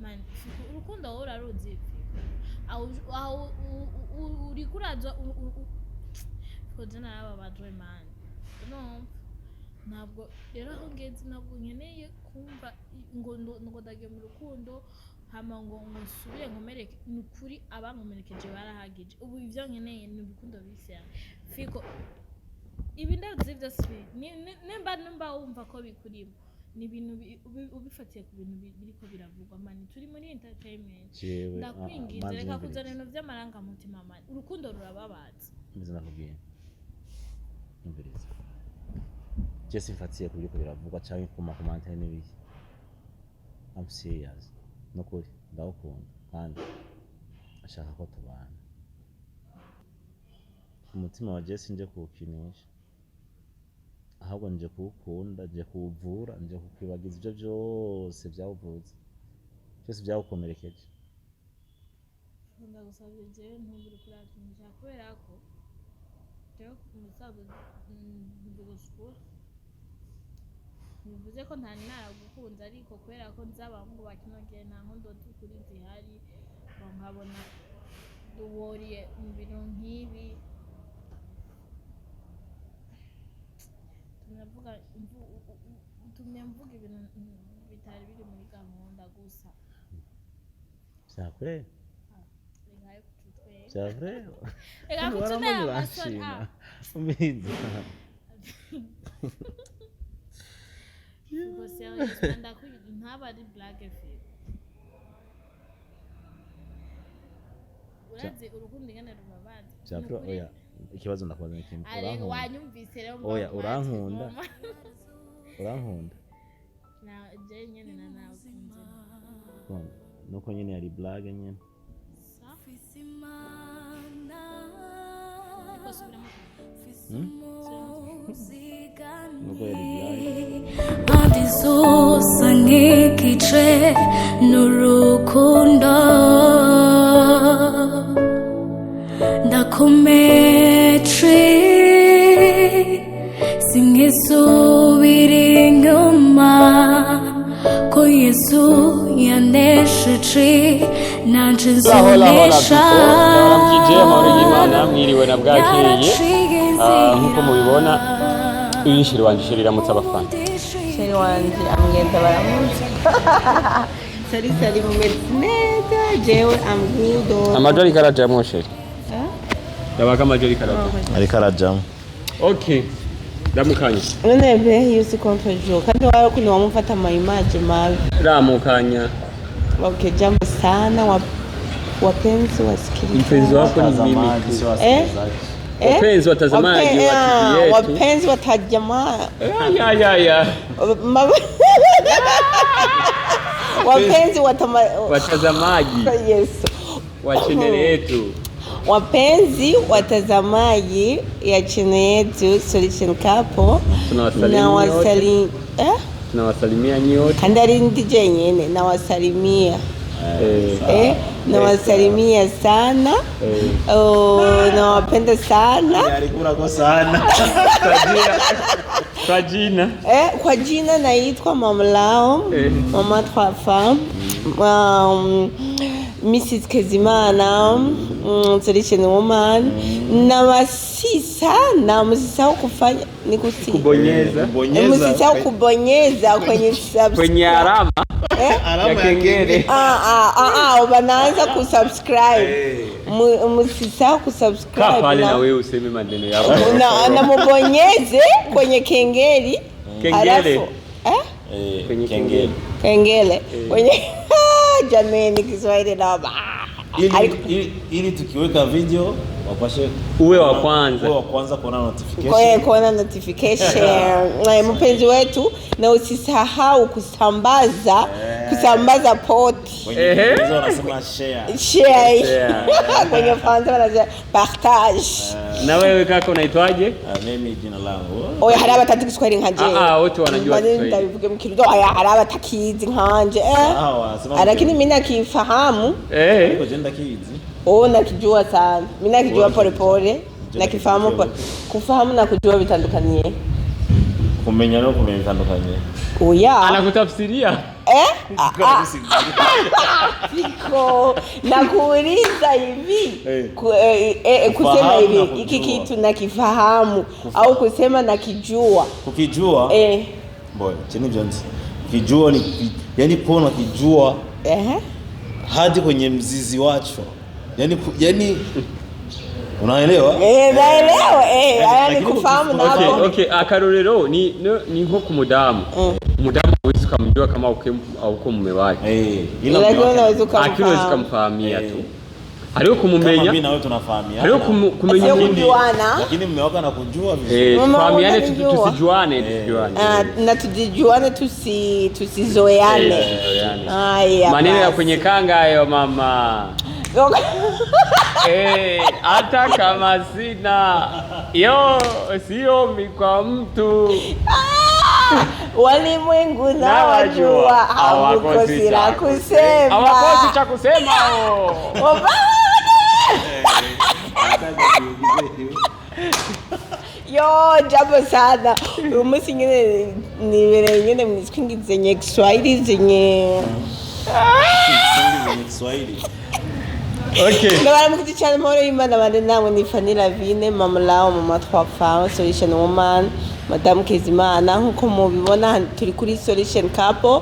man urukundo wowe uraruzi aho uri kuraza kujana n'ababajwe man no ntabwo rero aho ngeze ntabwo nkeneye kumva ngo ndagiye mu rukundo hama ngo nsubire nkomereke n'ukuri abankomerekeje barahagije ubu ivyo nkeneye ni urukundo bise fiko ibi ndazi byose nimba wumva ko bikurimo ni ibintu ubifatiye ku bintu biriko biravugwa mani turi muri entertainment ndakwinginze reka kuzana ibintu vy'amarangamutima mani urukundo rurababaza mbiza nakubwiye imbereza Jesse mfatiye ku biriko biravugwa cyangwa ku makomantari n'ibiki I'm serious nukuri ndawukunda kandi ashaka ko tubana umutima wa Jesse nje kuwukinisha ahubwo nje kuwukunda nje kuwuvura nje kukwibagiza ibyo byose byawuvuze byose byawukomerekeje ndagusabye je ntubure kuratinja kubera ko rero umusaza ndugusukura bivuze ko nta naragukunze ariko kubera ko nzabahungu bakinogiye nta nkondo z'ukuri zihari nkabona duworiye mu bintu nk'ibi tumye mvuga ibintu bitari biri muri gahunda gusa cyakure cyakure reka kutunera amasoni umiza gusa yanda ku ntaba ari black film urazi urukundo ingene rubabaza cyakure oya ikibazo ndakubaza ikintu urankunda wanyumvise rero oya urankunda na je nyene na nakunze nuko nyene yari blague nyene nuko yari blague adisosa nkikice n'urukundo ndakometre simwisubira inyuma ko Yesu yanesheje nanje nzonesha baramukije amahoro y'Imana mwiriwe na bwakiriye nkuko mubibona uyishiri wanje shiramutse abafana sheri wanje amwenda baramutse sari mumeze neza jewe amgudo amajori karaja mwosheri yabaka amajori karaja ari karajamo okay ramukanya none be yusi kontojo kandi wao kuno wamufata ama image mabi ramukanya okay jambo sana wapenzi wasikilizaji mpenzi wako ni mimi wapenzi watazamaji wa TV yetu wapenzi watajamaa ya wapenzi watazamaji Yesu wa channel yetu wapenzi watazamaji ya channel yetu Solution Couple tunawasalimia nyote kandi ari ndije nyene nawasalimia nawasalimia sana nawapenda sana alikula sana kwa jina naitwa Mamlao mama trois femmes Mrs. Kezimana Solution Woman na wasisa msisahau kufanya ni kubonyeza msisahau kubonyeza kwenye alama ya kengele wanaanza kusubscribe msisahau kusubscribe pale na wewe useme maneno yako na mbonyeze kwenye kengele kwenye kengele kwenye jamani Kiswahili noma ili tukiweka video wapashe uwe wa kwanza kuona notification mpenzi wetu na usisahau kusambaza poti hizo wanasema share kwenye fans wanasema partage na wewe kaka unaitwaje mimi jina langu oya hari abatatu Kiswahili nkanje wote wanajua Kiswahili ndabivuge mu kirundo oya hari abatakizi nkanje lakini mimi nakifahamu niko jenda kizi nakijua sana mimi nakijua pole nakifahamu kufahamu na kujua vitandukanye kumenya no kumenya vitandukanye oya anakutafsiria Fiko nakuuliza hivi kusema hivi iki kitu nakifahamu au kusema nakijua. Kukijua boy chini Jones kijua ni yani pona kijua hadi kwenye mzizi wacho yani unaelewa? Naelewa yani kufahamu na okay akarorero ni nko kumudamu umudamu wese ukamjua kama uko mume wake ila unaweza kumfahamia tu hariyo kumumenya kama mimi na wewe tunafahamia hariyo kumenya lakini mume wako anakujua vizuri tufahamiane tusijuane na tujijuane tusizoeane maneno ya kwenye kanga hayo mama hata kama sina sio kwa mtu walimwengu na wajua hawakosi la kusema hawakosi cha kusema jambo sana umunsi nyine nibere nyine mwiskingi zenye Kiswahili zenye Kiswahili. Okay. Ndabara mukiti cyane mahoro y'Imana bande namwe ni Fanny Lavine mama lao mama trois femmes solution woman madame Kezimana nkuko mubibona turi kuri solution couple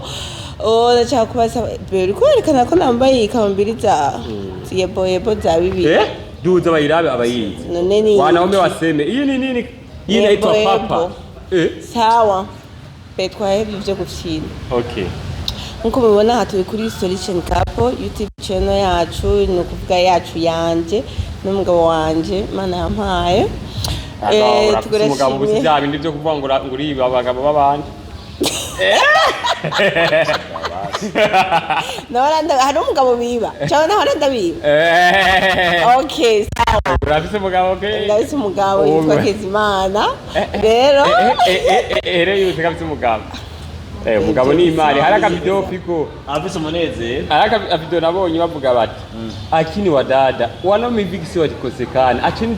ndashaka kubaza beri kwerekana ko nambaye ikambiri za yebo za bibi duza bayirabe abayizi none ni wanaume waseme iyi ni nini iyi inaitwa papa sawa petwa hivi byo gufyina okay nkuko mubibona aha turi kuri solution couple YouTube channel yacu ni ukuvuga yacu yanje n'umugabo wanje Mana yampaye umugabo gusa bya bindi byo kuvuga ngo uri abagabo babandi nawaranda hari umugabo biba cyangwa nawaranda biba okay sawa urafise umugabo ke ndabise umugabo yitwa Kezimana rero yose kabise umugabo umugabo ni imari haraka video fiko afise umunezero haraka video nabonye bavuga bati akini wa dada wana miviksi watikosekana achini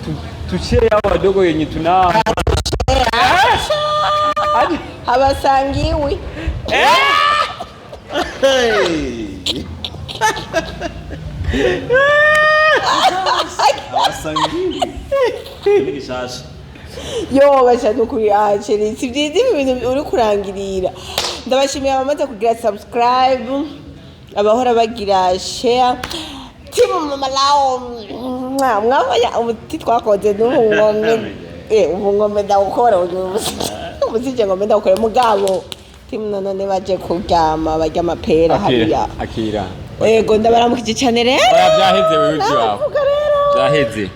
tushare hao wadogo yenye tunao habasangiwi habasangiwi ni shasha bashaka kuri acheri sibyizi ibintu uri kurangirira ndabashimiye abamaze kugira subscribe abahora bagira share timu mama lao mwabanya umuti twakoze n'ubungome ubungome ndawukora umuzije ngome ndawukora mugabo timu none baje kuryama barya amapera hariya akira yego ndabaramukije cyane rero byaheze wewe byawe byaheze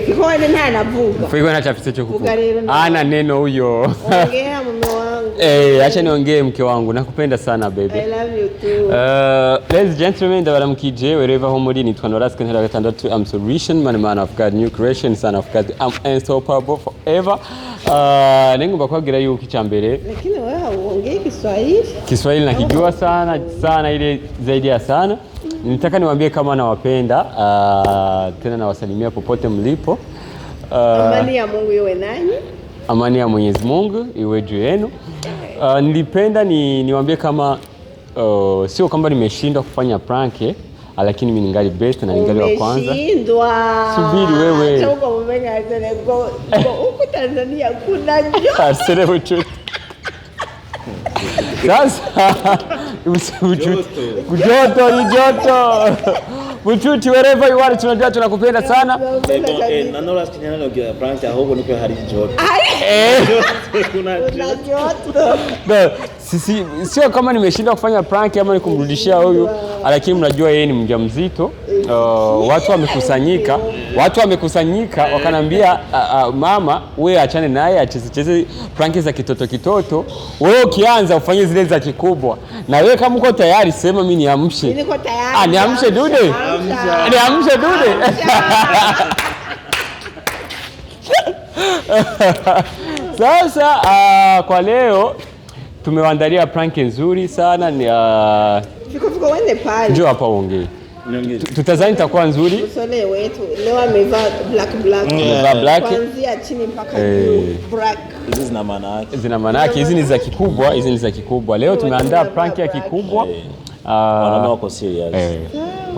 Fiko wende nta navuga. Fiko nta chafise cyo kuvuga. Ana neno huyo. Ongea mume wangu. Acha niongee mke wangu. Nakupenda sana baby. I love you too. Ladies and gentlemen, ndabaramukije wherever ho muri nitwa Norask ntera gatandatu I'm solution man of God new creation son of God I'm unstoppable forever. Nengomba kwagira yuko icyambere. Lakini wewe hauongei Kiswahili? Kiswahili nakijua sana ile zaidi ya sana. Nitaka niwaambie kama nawapenda tena nawasalimia popote mlipo. Amani ya Mungu iwe nanyi. Amani ya Mwenyezi Mungu iwe juu yenu. Nilipenda niwaambie kama sio kwamba nimeshindwa kufanya prank lakini mimi ningali best na ningali wa kwanza. Umeshindwa. Subiri wewe. Acha uko mmenga go huko Tanzania kuna joto. Asere uchuti. Sasa kujoto ni joto. Buchuti wherever you are tunajua tunakupenda sana. Na Norask kinyana ndio prank ahubwo niko hari joto. Kuna joto. Sio kama nimeshinda kufanya prank ama nikumrudishia huyu, lakini mnajua yeye ni mjamzito. Watu wamekusanyika wakanambia mama wewe achane naye acheze prank za kitoto. Wewe ukianza ufanye zile za kikubwa. Na wewe kama uko tayari sema mimi niamshe. Niko tayari. Niamshe dude. Niamshe dude. Sasa kwa leo tumewaandalia prank nzuri sana ni Fiko wende pale. Njoo hapa uongee. tutazani itakuwa nzuri. Usole wetu leo amevaa black. Amevaa black. Kuanzia chini mpaka juu black. Hizi zina maana yake. Zina maana yake, hizi ni za kikubwa. Leo tumeandaa prank ya kikubwa. Wanaume wako serious.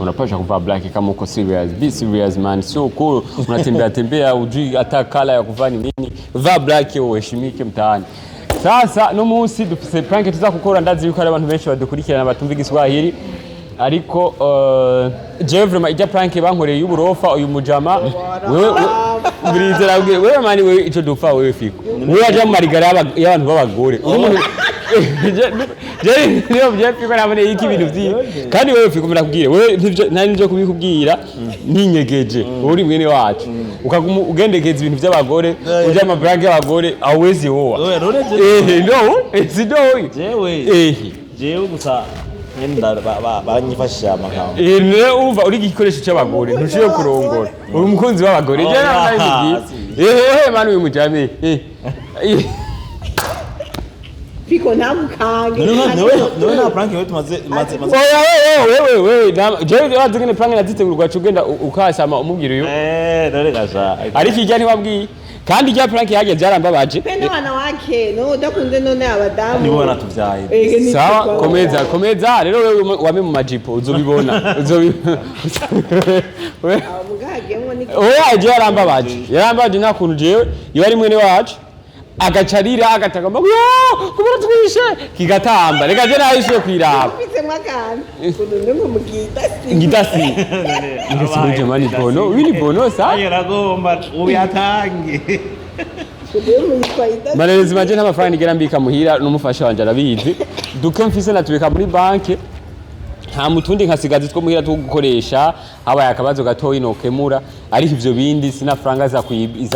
Unapaswa kuvaa black kama uko serious. Be serious man. Sio cool unatembea ujui hata kala ya kuvaa ni nini. Vaa black uheshimike mtaani. Sasa no munsi dufise prank tuza gukora ndazi yuko ari abantu benshi badukurikirana batumva igiswahili. Ariko je vraiment ijya prank bankoreye y'uburofa uyu mujama wewe birizera wewe mani wewe ico dufa wewe fiko wewe aje mu marigara y'abantu b'abagore je niyo bye fiko nabone iki ibintu vyi kandi wewe fiko murakubwire wewe ntari nje kubikubwira ninyegeje uri mwene wacu ukaguma ugendegeza ibintu by'abagore ujya mu prank y'abagore awezi wowa jewe gusa Nenda baranyifashisha amagambo. Ne umva uri gikoresho cy'abagore ntushiye kurongora. Uri umukunzi w'abagore. Je nawe manu uyu mujame. Fiko namukange. No na prank yetu maze. Wewe je wazingene prank nazitegurwa cugenda ukasama umubwira uyu. Dore gasha. Ariko ijya ntiwabwiye. Kandi ijya prank yaje byarambabaje. Pende wana wake no udakunze none abadamu. Nibo banatuvyaye. Sawa komeza rero wewe wame mu majipo uzobibona. Abugagemo ni. Aje yarambabaje nakuntu jewe iyo ari mwene wacu agacarira agatagamba kubura twishe kigatamba reka je nahishiye kwiraba ufite mwakana kununde mugidasi ngidasi ngise mani bono wini bono sa ayiragomba uyatange Marezi maje n'amafaranga igera mbika muhira n'umufasha wanje arabizi duke mfise natubeka muri banke nta mutundi nkasigaza two muhira tugukoresha habaye akabazo gatoyi no kemura ariko ivyo bindi sina franga za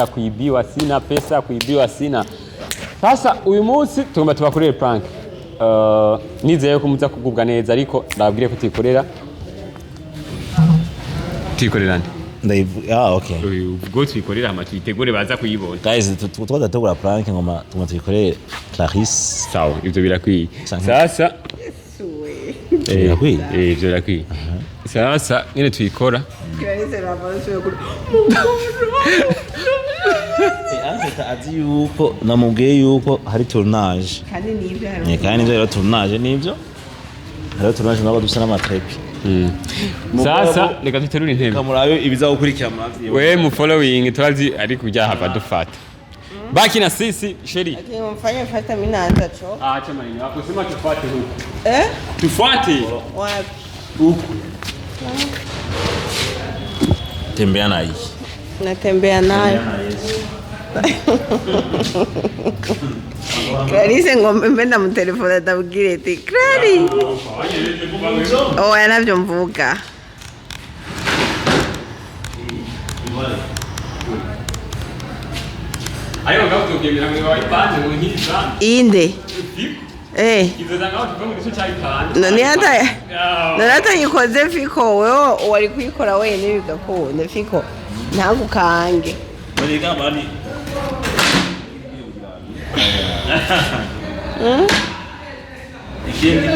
kuibiwa sina pesa kuibiwa sina. Sasa uyu munsi tugomba tubakorere prank nizeye ko muza kugubwa neza ariko ndababwire ko tikorera nde okay ubwo twikorera ama twitegure baza kuyibona guys twategura prank ngoma tuma tuyikorere Clarisse sawa ivyo birakwiye sasa birakwiye ivyo birakwiye sasa nyine tuyikora Clarisse ravanse yo Anzeta azi yuko namubwiye yuko hari tournage kandi nivyo kandi nivyo tournage nivyo hari tournage nabo dufite n'amatrepi sasa reka duterure intebe kamurayo ibiza gukurikira amazi we mu following twazi ari kujya hapa dufata baki na sisi sheri mfanye fata mimi naanza cho acha manini wako sema tufuate huko tufuate wapi huko tembea nayo natembea nayo Clarisse ngombe mbenda mu telefone atabwire ati Clari yanavyo mvuga ayo ngauto kemera mwe wa ipande mu nkiza inde kizoza ngauto tuvuga ngo cyo ipande none hata yikoze fiko wewe wari kuyikora wenyine bigakunda fiko ntagukange bariga bani ikindi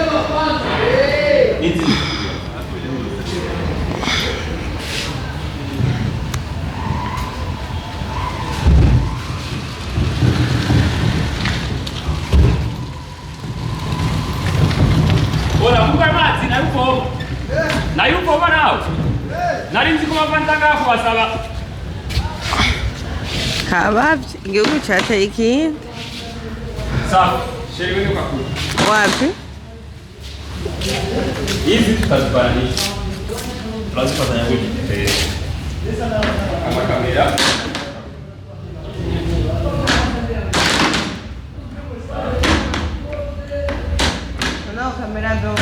Ora muka mazi na yuko nao nari nzi ko bavantanga kubasaba kabavye igihugu cateye ikindi sawa sheri wewe kakuru wapi hizi tutaziparanisha tunazipatanya gute kama kamera kamera ndo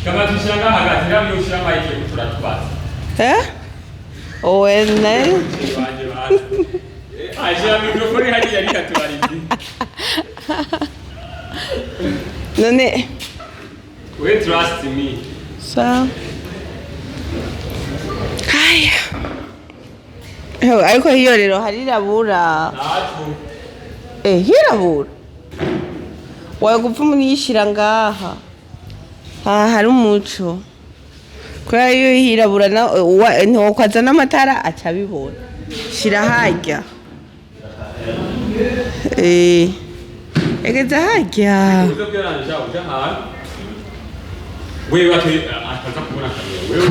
kama tushanga hagati nabyo ushanga yike turatubasa owene aje mikrofoni hadi yari katubarizi none we trust me sawa haya ariko hiyo rero harirabura hirabura waye gupfa munishira ngaha hari umuco kubera iyo hirabura ntiwakwaza n'amatara aca abibona shira harya egeza harya wewe ataza kubona kamera wewe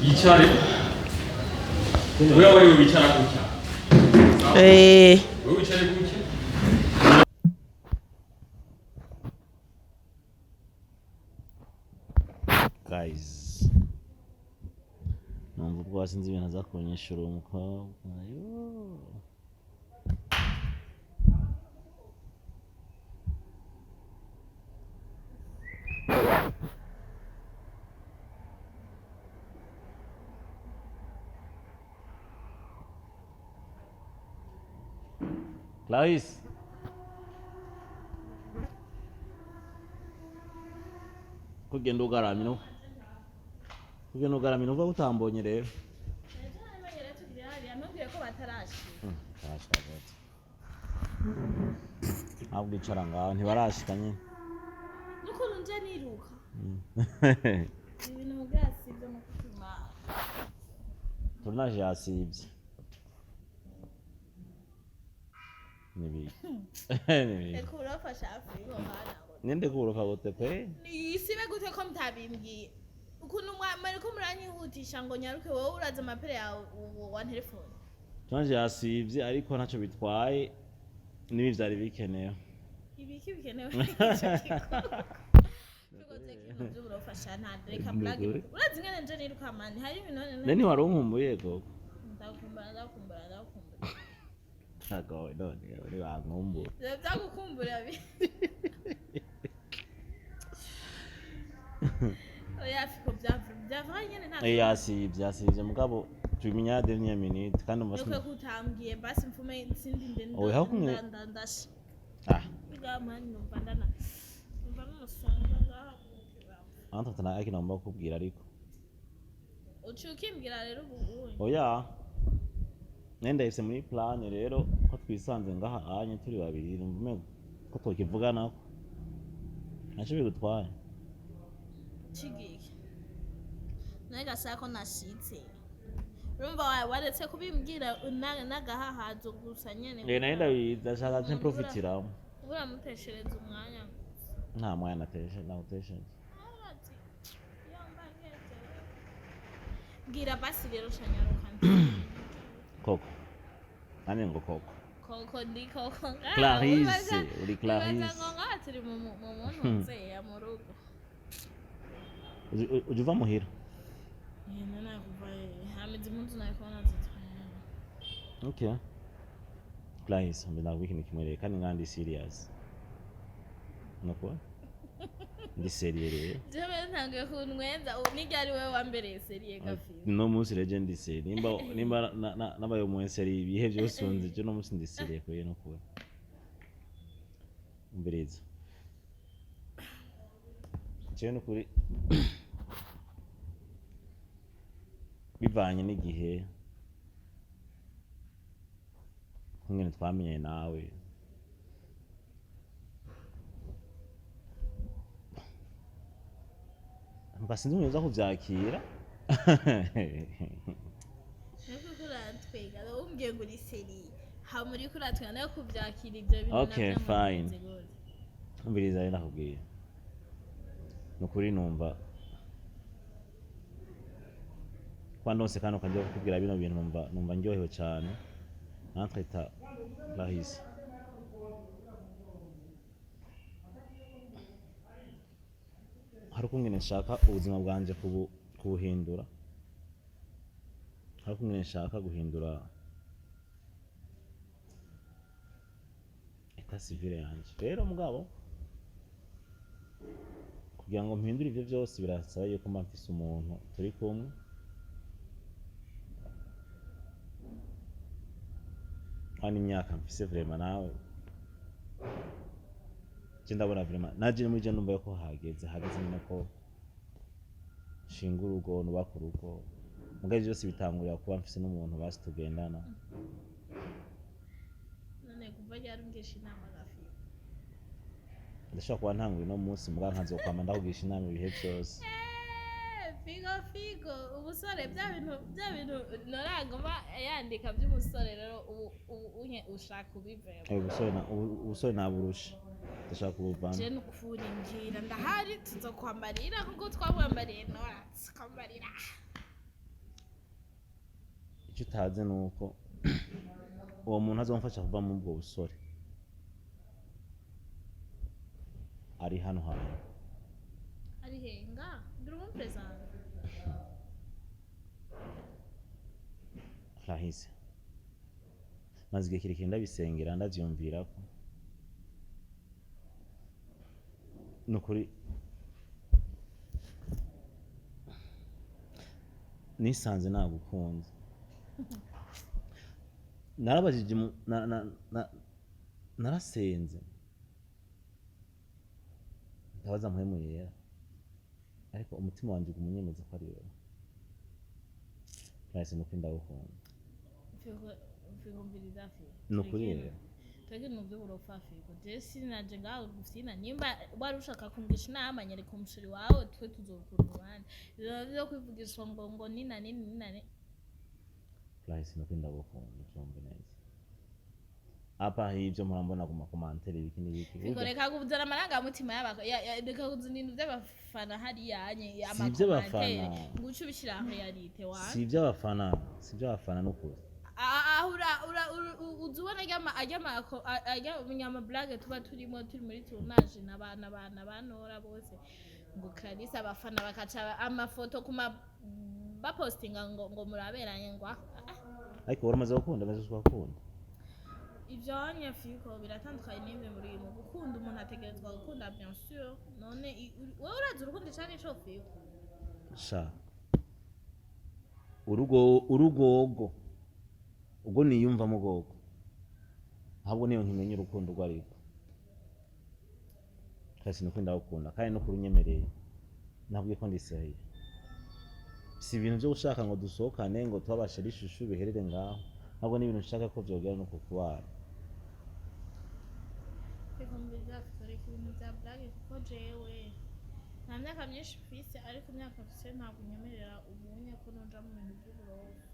yicare wewe wicara gutya wewe wicare gutya guys numva ubwo wasinze ibintu aza kunyishura umukobwa Clarisse kugenda ugaramye uva utambonye rero ntabwo icara ngaho ntibarashika nyine n'ukuntu nje niruka ibintu byasibye mu kutima turnaje yasibye nibi eko urafasha afiko hana ninde kuruka gute pe isibe gute ko mtabimbwiye ukuntu mwari ko muranyihutisha ngo nyaruke wowe uraza amapere yawe wa telefone turnaje yasibye ariko ntacyo bitwaye nibi vyari bikenewe ibiki bikenewe urafasha ntareka blage urazi ngene nje niruka mani hari ibintu nene wari unkumbuye koko ndakumbura Ntago none uri wankumbura byagukumbura bi oya fiko byavanye nta yasibye mugabo tumenya dernière minute kandi umuswe kutambwiye basi mfume insindi ndende oya kumwe ndandashe bigamani numva n'umusonga ngaho anto tana naomba kukubwira ariko uciukimbwira rero ubu oya nenda ise muri plan rero ko twisanze ngaha anye turi babiri numva ko tokivugana naco bigutwaye chigiki nega sako nashitse urumva waretse kubimbwira nagahahazo gusa nyene naenda bidashaka nse profitiramo uramuteshereza umwanya nta mwanya natesheje bwira basi rero shanyaruka koko nani ngo koko ndi koko Clarisse uri Clarisse ngo ngatiri mu muntu nzeya mu rugo ujuva muhira nana kuva hamizi muntu nayikona zitwa okay Clarisse mbona wiki kimwe kandi ngandi serious nako ndi serious rero jewe ntangiye kunwenza nigari wewe wambereye seriye gafi no munsi legend seri nimba nabaye mu seri ibihe byose unzi cyo no munsi ndi seriye ko yeno ko umbereza cyane kuri bivanye n'igihe kumwe twamenye nawe basinzi unyuza kuvyakira nako kurantwega umbwiye ngo uri seri ha muri kuratwega nayo kuvyakira ibyo bintu okay fine umviriza rero nakubwiye nukuri numva kwandose kandi ukajya kukubwira bino bintu numva ndyohewe cyane natwita Clarisse hari ukuntu nshaka ubuzima bwanje kubuhindura hari ukuntu nshaka guhindura eta civile yanje rero mugabo kugira ngo mpindure ibyo byose birasaba yuko mba mfise umuntu turi kumwe kandi imyaka mfise vraiment nawe ndabona vraiment naje muri je numva yuko hageze nyine ko shinga urugo nubaka urugo mugaje byose bitangurira kuba mfise n'umuntu basi tugendana none kuva yarumvisha inama gafi ndashobora kuba ntanguye uno munsi muga nkazokwama ndakugisha inama ibihe byose. Figo ubusore bya bintu noragoma yandika by'umusore rero unye ushaka ubivemo. Ubusore naburusha ndashaka kubuvana. Je nukuri ngira ndahari tuzokwambarira kuko twabwambariye Noras kwambarira. Icyo utazi ni uko uwo muntu azomfasha kuva mu bwo busore ari hano hantu. Ari henga nduru present. Rahise maze igihe kirekire ndabisengera ndavyumvirako nukuri nisanze nagukunze. Narabajije narasenze ndabaza mpwemu yera ariko umutima wanje gumunyemeza ko ari wewe. Rahise nukuri ndagukunda. Figo mbiriza fi. Nukuri rero twebwe mu by'uburofa Figo je sinaje ngaho gufina nimba wari ushaka kumvisha inama nyereka umushiri wawe twe tuzokura abandi byo kwivugishwa ngo nina Rahise nukuri ndagukunda cyombe neza. Apa hivyo murambona ku makomantere ibiki n'ibiki. Figo reka kuzana amarangamutima reka kuzana ibintu by'abafana hariya Si iby'abafana. ngucu ubishyira realite wa Si iby'abafana n'ukuri. ahura uzubona ajya blague tuba turi muri tournage n'abana banora bose ngo Clarisse abafana bakaca amafoto bapostinga ngo muraberanye ngo Ariko waramaze gukunda maze twakunda. Ibyo hanya Figo biratandukanye n'ibyo muri mu gukunda umuntu ategerezwa gukunda bien sûr none wowe urazi urukundo cyane cyo Figo. Sha urugogo ubwo niyumvamo gogo ahubwo niyo nkimenye urukundo rwo ariko. Kasi nukunda gukunda kandi no kurunyemereye nabwiye ko ndiseye. Si ibintu byo gushaka ngo dusohokane ngo twabashira ishushu biherere ngaho ahubwo ni ibintu nshaka ko byogera no kukubana. Figo mbiza kureka ibintu bya blague kuko jewe nta myaka myinshi mfise ariko imyaka mfise ntabwo nyemerera ubunye ko noja mu bintu by'uburofa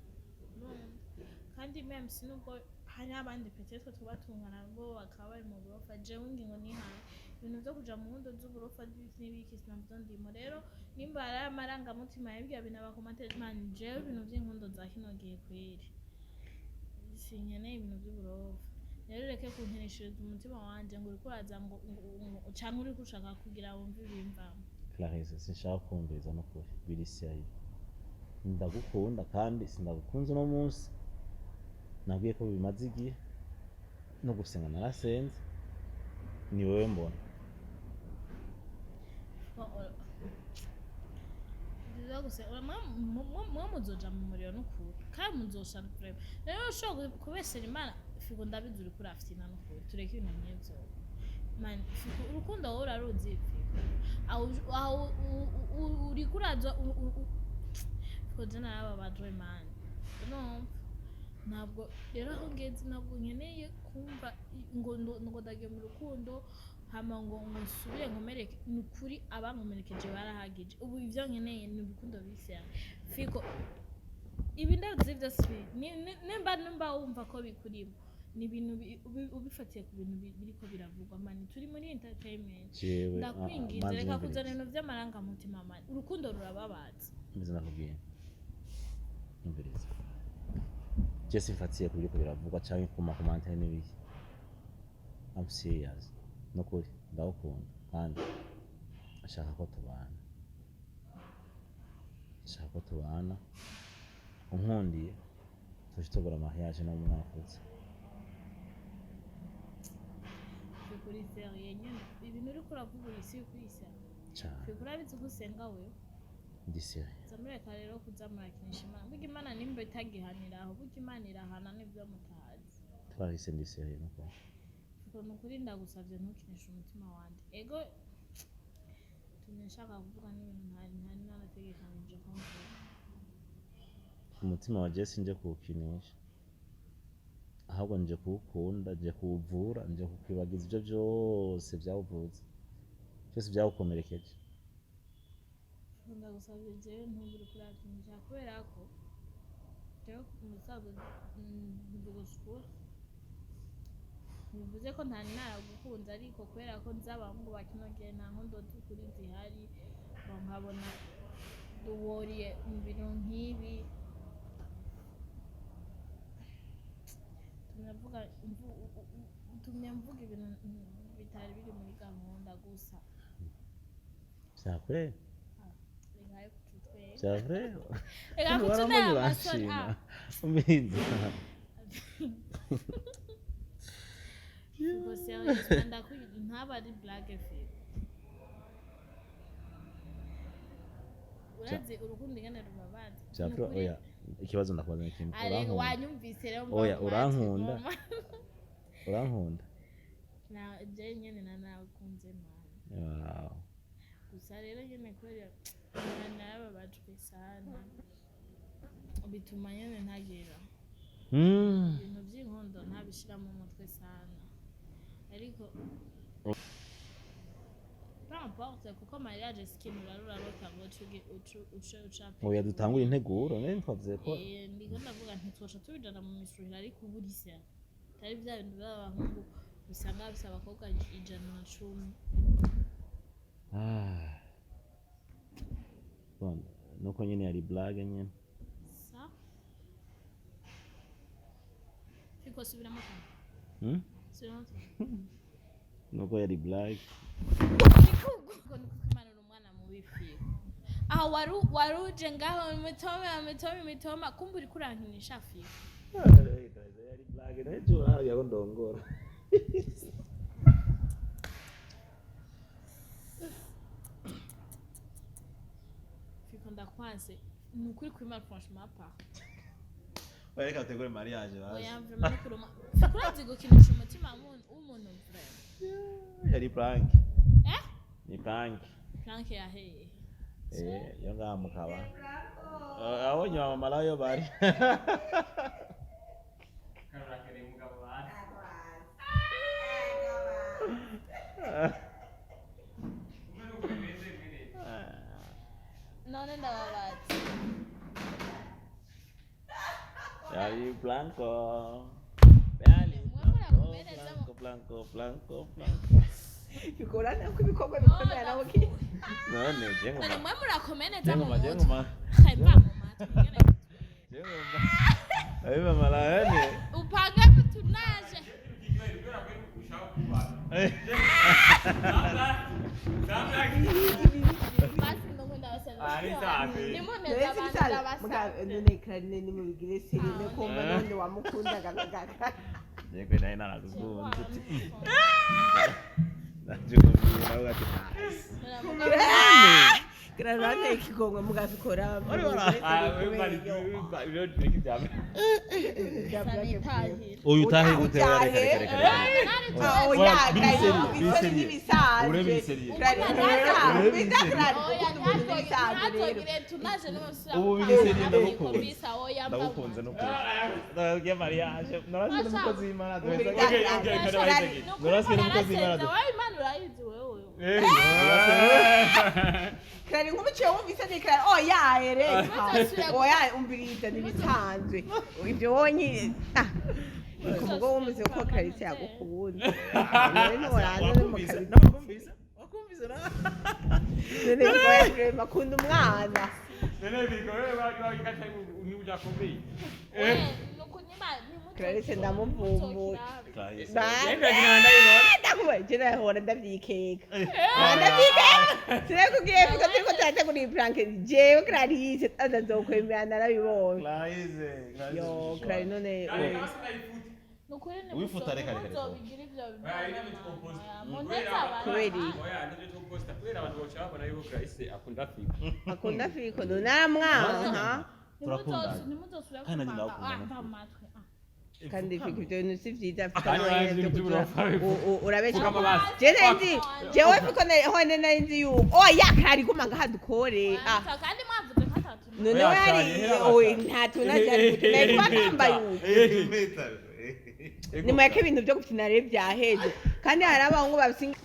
kandi meme sinubwo hari abandi peut-être tuba tungana bo bakaba bari mu burofa jewe ngingo nihaye ibintu byo kuja mu mundo z'uburofa n'ibiki sinabyo ndimo rero nimba ari amarangamutima y'ibyo binabakomatera man jewe ibintu by'inkundo za kino gihe kweri sinkeneye ibintu by'uburofa rero reke kunkenesheza umutima wanje ngo uriko uraza ngo canke uri gushaka kugira wumve ibimvamo. Clarisse sinshaka kumviriza no kuri biriseye. Ndagukunda kandi sindagukunze no munsi. Nabwiye ko bimaze igihe no gusenga narasenze ni wewe mbona. Muzoja mu muriro n'ukuri kandi muzoshana kureba rero ushobora kubesera Imana Figo ndabizi uri kuri afite n'ukuri tureke ibintu nk'ibyo man Figo urukundo wowe uraruzi Figo uri kuraza Figo je narababajwe man ntabwo rero aho ngeze ntabwo nkeneye kumva ngo ndagiye mu rukundo hama ngo nsubire nkomereke ni ukuri abankomerekeje barahagije ubu ibyo nkeneye ni urukundo bisera Figo ibi ndavuze byose nimba wumva ko bikurimo ni ibintu ubifatiye ku bintu biriko biravugwa mani turi muri entertainment ndakwinginze reka kuzana ibintu by'amarangamutima mani urukundo rurababaza mbize nakubwiye umviriza Jesse mfatiye ku biriko biravugwa cyangwa ku makomantere n'ibiki. I'm serious nukuri ndagukunda kandi ashaka ko tubana unkundiye tushitobora mariage no mu mwaka uza. kuri seriye nyene ibintu uri kuravuga isi kwisa cyane kurabizi gusenga we ndisere zamureka rero kuzamurakinisha Imana burya Imana nimba itagihanira aho burya Imana irahana n'ibyo mutazi twarahise ndisere nuko nukuri ndagusavye ntukinisha umutima wanje ego tunashaka kuvuga n'ibintu ntari nanategekanije ko umutima wa Jesse nje kuwukinisha ahubwo nje kuwukunda nje kuwuvura nje kukwibagiza ibyo byose byawuvuze byose byagukomerekeje ndagusabye jewe ntubure kurakinisha kubera ko jewe umusaza ndugusukura bivuze ko nta naragukunze ariko kubera ko nzi abahungu bakinogiye nta nkondo z'ukuri zihari nkabona duhuriye mu bintu nk'ibi tumye mvuga ibintu bitari biri muri gahunda gusa byakure byakure reka kutunera amasoni umbizi gusa yagenda ntaba ari black film urazi urukundo ingene rubabaza byakure oya ikibazo ndakubaza ikintu ariko wanyumvise rero oya urankunda urankunda na je nyene nanakunze mwana wow gusa rero nyene kubera narababajwe sana bituma nyene ntagira ibintu by'inkondo ntabishira mu mutwe sana ariko n'importe kuko mariage skin urarota ngo oya dutangura integuro nene twavuze ko ndiko ndavuga ntitwosha tubijana mu misuhira ariko uburishya tari bya bintu by'abahungu usanga bafise abakobwa 110 bon nuko nyene yari blague nyene sa fiko subiramo kana subiramo nuko yari blague ngo nikumanura umwana mu bifi aho waruje ngaho mitoma kumbe uri kurankinisha fiko yari blague nejo yako ndongora fiko ndakwanse nukuri kwimara franchement pas bareka utegure mariage baje oya vraiment kuruma fiko urazi gukinisha umutima w'umuntu vraiment yari prank ni prank ya hey yo ngaha mukaba abonye mama layo bari none ndababaza yari blanco blanco bikorana ko ibikorwa bikomera nabo ki none jengo mwe murakomeneza mu jengo ma khaipa mu matwi jengo ma ayi mama layo upanga tunaje basi ndokunda wasema nimoneza abantu abasa none kandi ni mu bigire sirine ko none wamukunda gagagaga yego naye naragukunze najumvira ugati Grande ikigongwe mugabikora uyu utahe gute ndagukunze nukuye mariage narasize n'umukozi w'Imana Kari nk'umuciye wumvise nikara oya reka oya umbirita nibisanzwe ibyo wonye kumgo wumvise ko Clarisse yagukunda none waraza no mukabiri wakumvise na none ngoya makunda umwana nene bigore bakata unyuja kumbi Clarisse ndamuvumbuye ndakubagira hora ndavyikeka Sirakubwiye ko turiko turategura prank jewe Clarisse azazokwemera narabibonye yo Clarisse none wifuta reka akunda fiko naramwanka kandi fiko ibyo bintu si vyiza urabesha jewe fiko hone narinzi yuko oya kari guma ngaha dukore none wari ntatunajari twambaye nimweke ibintu byo gukina rero byaheze kandi hari abahungu babisinga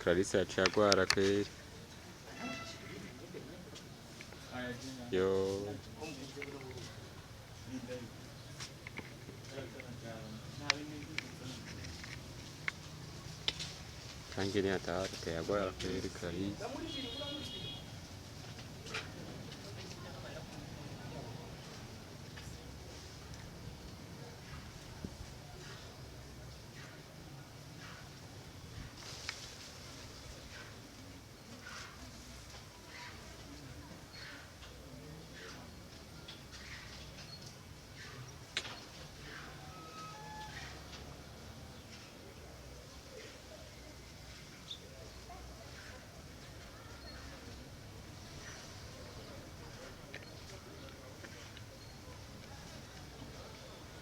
Clarisse yaciye agwara kweri. Yo. Tangi ni hatari, ateye agwara kweri Clarisse.